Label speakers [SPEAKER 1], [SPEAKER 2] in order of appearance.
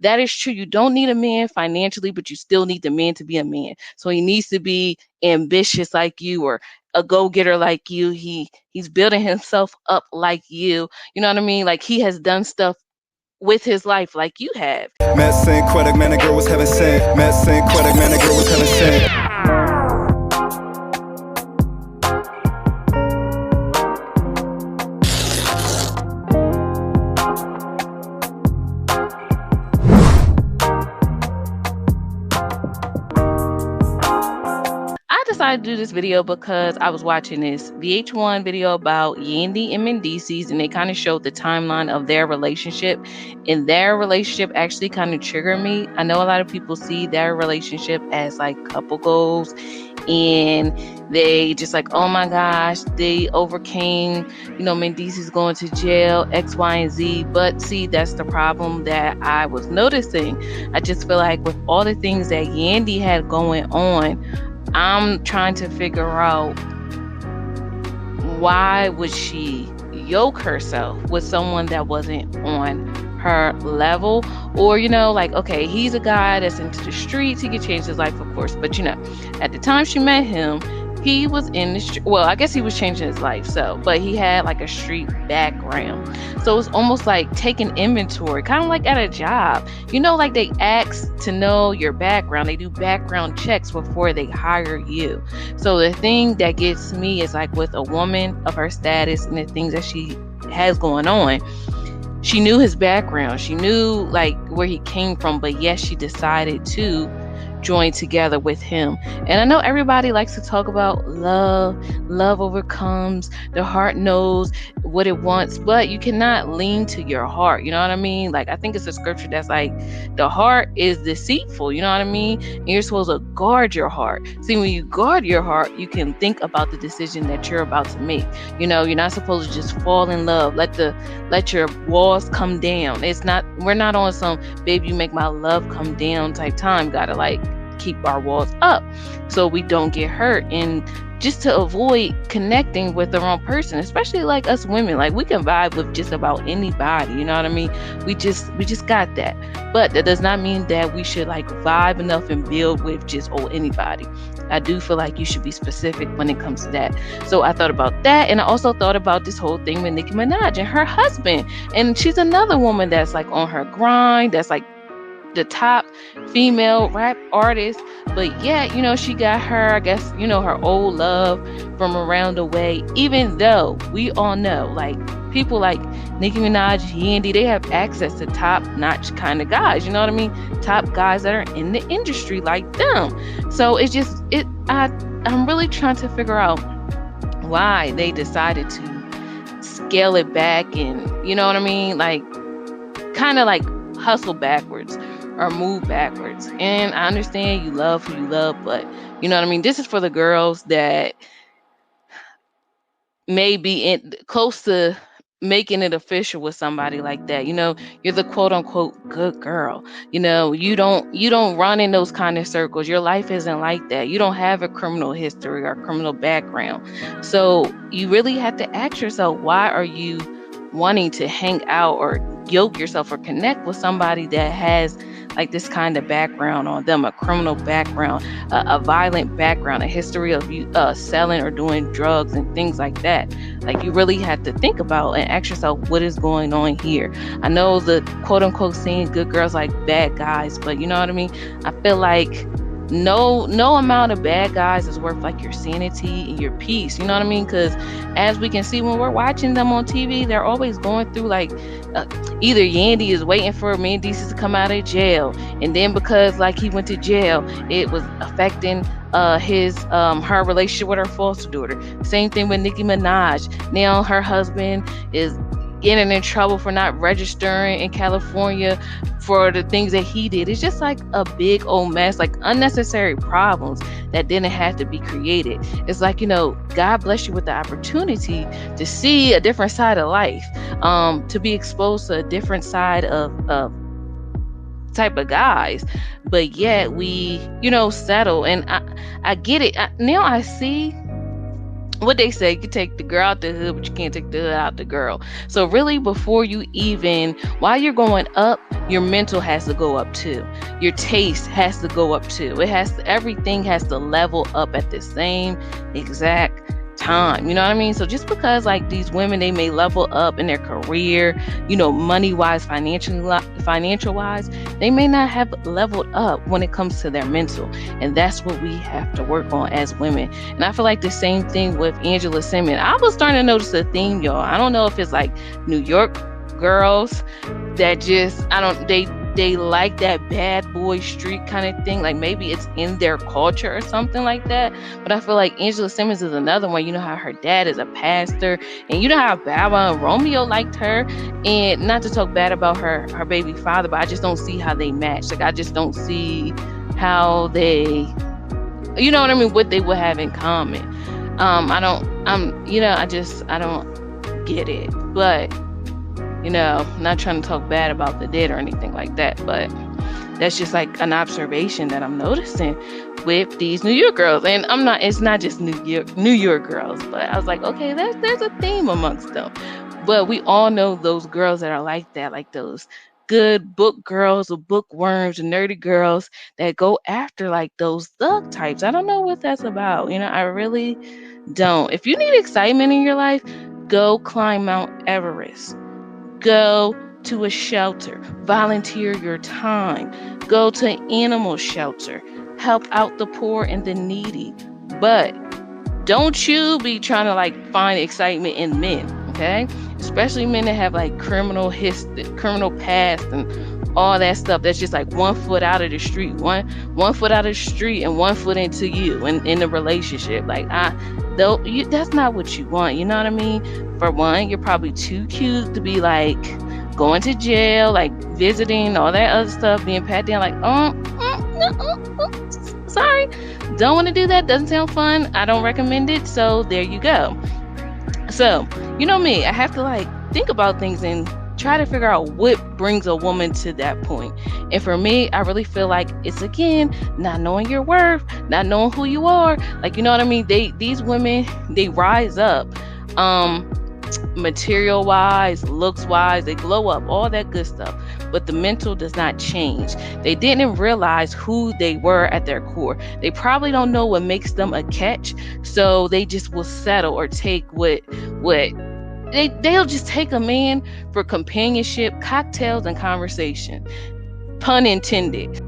[SPEAKER 1] that is true. You don't need a man financially, but you still need the man to be a man. So he needs to be ambitious like you, or a go-getter like you. He's building himself up like you. You know what I mean? Like, he has done stuff with his life like you have.
[SPEAKER 2] Met Saint Quebec, man, the girl was heaven sent. Met Saint Quebec, man, the girl was heaven sent.
[SPEAKER 1] I decided to do this video because I was watching this VH1 video about Yandy and Mendeecees, and they kind of showed the timeline of their relationship. And their relationship actually kind of triggered me. I know a lot of people see their relationship as like couple goals, and they just like, oh my gosh, they overcame, Mendeecees going to jail, X, Y, and Z. But see, that's the problem that I was noticing. I just feel like with all the things that Yandy had going on, I'm trying to figure out, why would she yoke herself with someone that wasn't on her level? Or, like, okay, he's a guy that's into the streets, he could change his life, of course, but at the time she met him, he was in the street. Well, I guess he was changing his life, but he had like a street background. So it's almost like taking inventory, kind of like at a job. Like they ask to know your background. They do background checks before they hire you. So the thing that gets me is like, with a woman of her status and the things that she has going on, she knew his background. She knew like where he came from, but yes, she decided to join together with him. And I know everybody likes to talk about love overcomes, the heart knows what it wants, but you cannot lean to your heart. You know what I mean? Like, I think it's a scripture that's like, the heart is deceitful. You know what I mean? And you're supposed to guard your heart. See, when you guard your heart, you can think about the decision that you're about to make. You're not supposed to just fall in love. Let your walls come down. We're not on some baby you make my love come down type time. Gotta like keep our walls up so we don't get hurt, and just to avoid connecting with the wrong person, especially like us women. Like, we can vibe with just about anybody, you know what I mean? We just got that. But that does not mean that we should like vibe enough and build with just anybody. I do feel like you should be specific when it comes to that. So I thought about that, and I also thought about this whole thing with Nicki Minaj and her husband. And she's another woman that's like on her grind, that's like the top female rap artist, but yet she got her, I guess, her old love from around the way. Even though we all know, like, people like Nicki Minaj, Yandy, they have access to top-notch kind of guys, you know what I mean? Top guys that are in the industry like them. So it's just I'm really trying to figure out why they decided to scale it back, and you know what I mean, like, kind of like hustle backwards or move backwards. And I understand you love who you love, but you know what I mean? This is for the girls that may be close to making it official with somebody like that. You're the quote unquote good girl. You don't run in those kind of circles. Your life isn't like that. You don't have a criminal history or criminal background. So you really have to ask yourself, why are you wanting to hang out or yoke yourself or connect with somebody that has like this kind of background on them, a criminal background, a violent background, a history of you selling or doing drugs and things like that. Like, you really have to think about and ask yourself, what is going on here? I know the quote unquote saying good girls like bad guys, but you know what I mean? I feel like no amount of bad guys is worth like your sanity and your peace. You know what I mean? Because as we can see when we're watching them on TV, they're always going through like either Yandy is waiting for Mendeecees to come out of jail, and then because like he went to jail, it was affecting her relationship with her foster daughter. Same thing with Nicki Minaj. Now her husband is getting in trouble for not registering in California for the things that he did. It's just like a big old mess, like unnecessary problems that didn't have to be created. It's like, God bless you with the opportunity to see a different side of life, to be exposed to a different side of type of guys, but yet we settle. And I get it now. I see what they say, you can take the girl out the hood, but you can't take the hood out the girl. So really, before you even, while you're going up, your mental has to go up too. Your taste has to go up too. It has to, everything has to level up at the same exact time. You know what I mean? So just because like these women, they may level up in their career, you know, money wise, financial wise, they may not have leveled up when it comes to their mental. And that's what we have to work on as women. And I feel like the same thing with Angela Simmons. I was starting to notice a theme, y'all. I don't know if it's like New York girls that just, they like that bad boy street kind of thing. Like maybe it's in their culture or something like that. But I feel like Angela Simmons is another one. You know how her dad is a pastor, and you know how Bow Wow and Romeo liked her. And not to talk bad about her baby father, but I just don't see how they match. Like I just don't see how they, you know what I mean, what they would have in common. I don't get it. But you know, not trying to talk bad about the dead or anything like that, but that's just like an observation that I'm noticing with these New York girls. And it's not just New York girls, but I was like, okay, there's a theme amongst them. But we all know those girls that are like that, like those good book girls or bookworms and nerdy girls that go after like those thug types. I don't know what that's about. You know, I really don't. If you need excitement in your life, go climb Mount Everest. Go to a shelter, volunteer your time, go to an animal shelter, help out the poor and the needy. But don't you be trying to like find excitement in men, okay? Especially men that have like criminal past and all that stuff. That's just like 1 foot out of the street, one foot out of the street and 1 foot into you and in the relationship. Like that's not what you want. You know what I mean? For one, you're probably too cute to be like going to jail, like visiting, all that other stuff, being pat down like, sorry, don't want to do that. Doesn't sound fun. I don't recommend it. So there you go. So, you know me, I have to like think about things and try to figure out what brings a woman to that point. And for me, I really feel like it's, again, not knowing your worth, not knowing who you are. Like, you know what I mean? These women, they rise up, material wise, looks wise, they glow up, all that good stuff. But the mental does not change. They didn't realize who they were at their core. They probably don't know what makes them a catch. So they just will settle or take what they'll just take a man for companionship, cocktails, and conversation. Pun intended.